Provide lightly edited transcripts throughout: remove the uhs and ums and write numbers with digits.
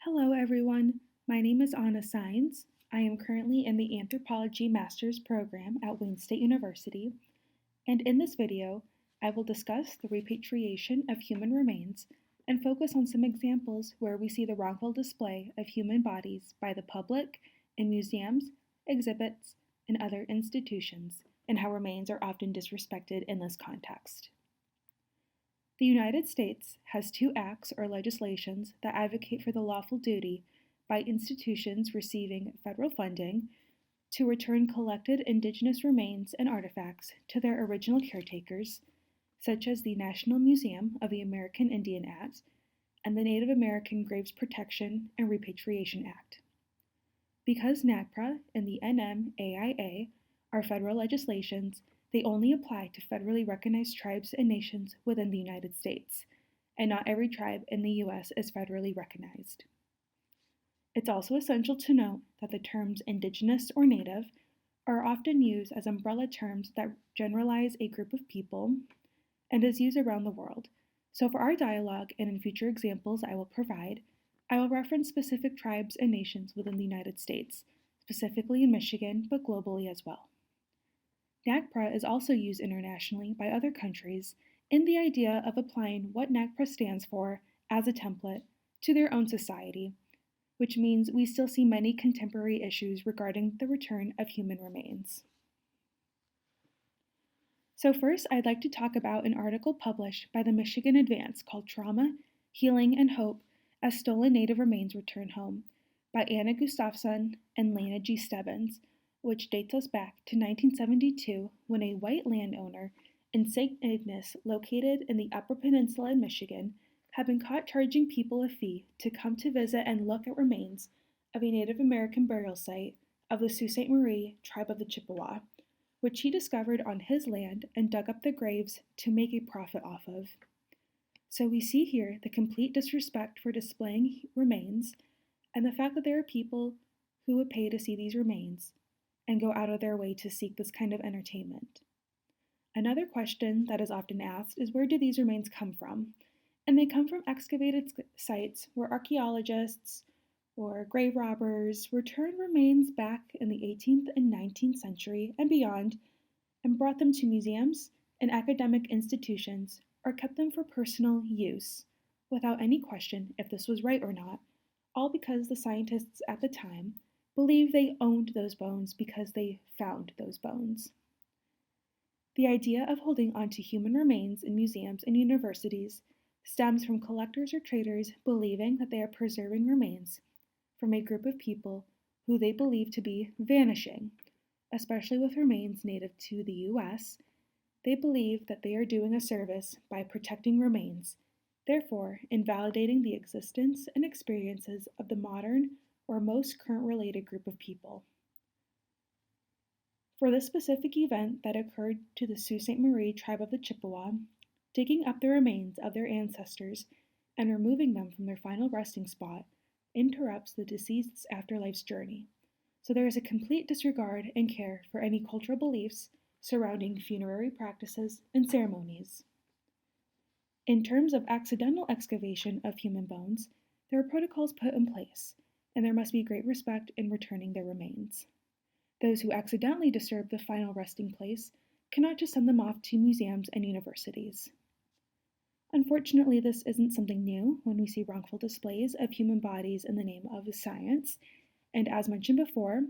Hello, everyone. My name is Anna Sines. I am currently in the Anthropology Master's program at Wayne State University, and in this video, I will discuss the repatriation of human remains and focus on some examples where we see the wrongful display of human bodies by the public in museums, exhibits, and other institutions, and how remains are often disrespected in this context. The United States has two acts or legislations that advocate for the lawful duty by institutions receiving federal funding to return collected indigenous remains and artifacts to their original caretakers, such as the National Museum of the American Indian Act and the Native American Graves Protection and Repatriation Act. Because NAGPRA and the NMAIA are federal legislations, they only apply to federally recognized tribes and nations within the United States, and not every tribe in the U.S. is federally recognized. It's also essential to note that the terms indigenous or native are often used as umbrella terms that generalize a group of people and is used around the world. So for our dialogue and in future examples I will provide, I will reference specific tribes and nations within the United States, specifically in Michigan, but globally as well. NAGPRA is also used internationally by other countries in the idea of applying what NAGPRA stands for as a template to their own society, which means we still see many contemporary issues regarding the return of human remains. So first, I'd like to talk about an article published by the Michigan Advance called Trauma, Healing, and Hope as Stolen Native Remains Return Home by Anna Gustafson and Lena G. Stebbins, which dates us back to 1972 when a white landowner in St. Ignace, located in the Upper Peninsula in Michigan, had been caught charging people a fee to come to visit and look at remains of a Native American burial site of the Sault Ste. Marie tribe of the Chippewa, which he discovered on his land and dug up the graves to make a profit off of. So we see here the complete disrespect for displaying remains and the fact that there are people who would pay to see these remains and go out of their way to seek this kind of entertainment. Another question that is often asked is, where do these remains come from? And they come from excavated sites where archaeologists or grave robbers returned remains back in the 18th and 19th century and beyond and brought them to museums and academic institutions or kept them for personal use without any question if this was right or not, all because the scientists at the time believed they owned those bones because they found those bones. The idea of holding onto human remains in museums and universities stems from collectors or traders believing that they are preserving remains from a group of people who they believe to be vanishing, especially with remains native to the U.S. They believe that they are doing a service by protecting remains, therefore invalidating the existence and experiences of the modern or most current related group of people. For this specific event that occurred to the Sault Ste. Marie tribe of the Chippewa, digging up the remains of their ancestors and removing them from their final resting spot interrupts the deceased's afterlife's journey. So there is a complete disregard and care for any cultural beliefs surrounding funerary practices and ceremonies. In terms of accidental excavation of human bones, there are protocols put in place, and there must be great respect in returning their remains. Those who accidentally disturb the final resting place cannot just send them off to museums and universities. Unfortunately, this isn't something new when we see wrongful displays of human bodies in the name of science, and as mentioned before,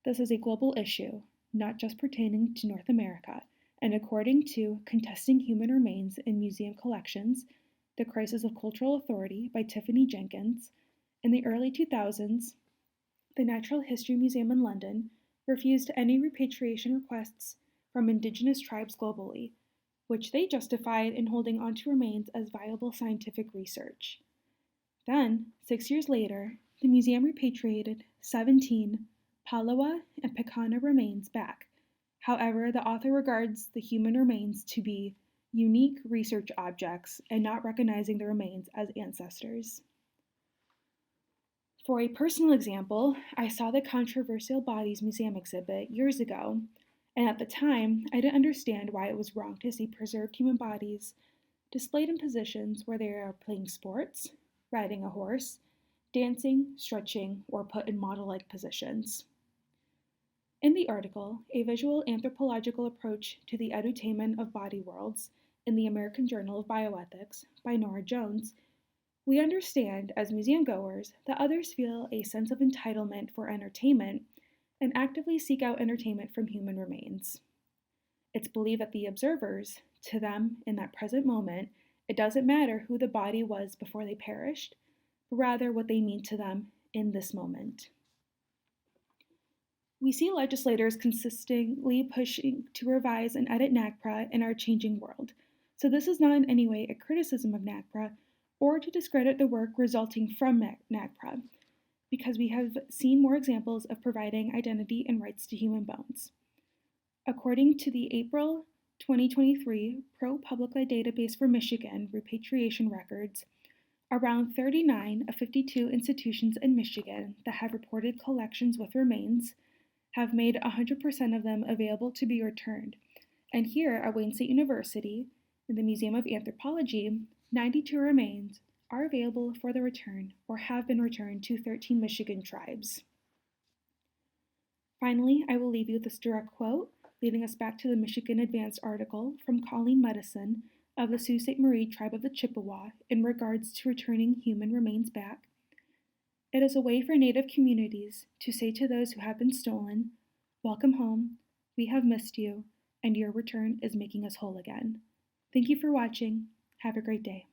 this is a global issue, not just pertaining to North America, and according to Contesting Human Remains in Museum Collections, The Crisis of Cultural Authority by Tiffany Jenkins, in the early 2000s, the Natural History Museum in London refused any repatriation requests from indigenous tribes globally, which they justified in holding onto remains as viable scientific research. Then, 6 years later, the museum repatriated 17 Palawa and Pekana remains back. However, the author regards the human remains to be unique research objects and not recognizing the remains as ancestors. For a personal example, I saw the Controversial Bodies Museum exhibit years ago, and at the time, I didn't understand why it was wrong to see preserved human bodies displayed in positions where they are playing sports, riding a horse, dancing, stretching, or put in model-like positions. In the article, A Visual Anthropological Approach to the Edutainment of Body Worlds in the American Journal of Bioethics by Nora Jones, we understand as museum goers that others feel a sense of entitlement for entertainment and actively seek out entertainment from human remains. It's believed that the observers, to them in that present moment, it doesn't matter who the body was before they perished, but rather what they mean to them in this moment. We see legislators consistently pushing to revise and edit NAGPRA in our changing world, so this is not in any way a criticism of NAGPRA or to discredit the work resulting from NAGPRA, because we have seen more examples of providing identity and rights to human bones. According to the April 2023 ProPublica database for Michigan repatriation records, around 39 of 52 institutions in Michigan that have reported collections with remains have made 100% of them available to be returned. And here at Wayne State University, in the Museum of Anthropology, 92 remains are available for the return or have been returned to 13 Michigan tribes. Finally, I will leave you with this direct quote, leading us back to the Michigan Advance article from Colleen Medicine of the Sault Ste. Marie tribe of the Chippewa in regards to returning human remains back. It is a way for Native communities to say to those who have been stolen, "Welcome home, we have missed you, and your return is making us whole again." Thank you for watching. Have a great day.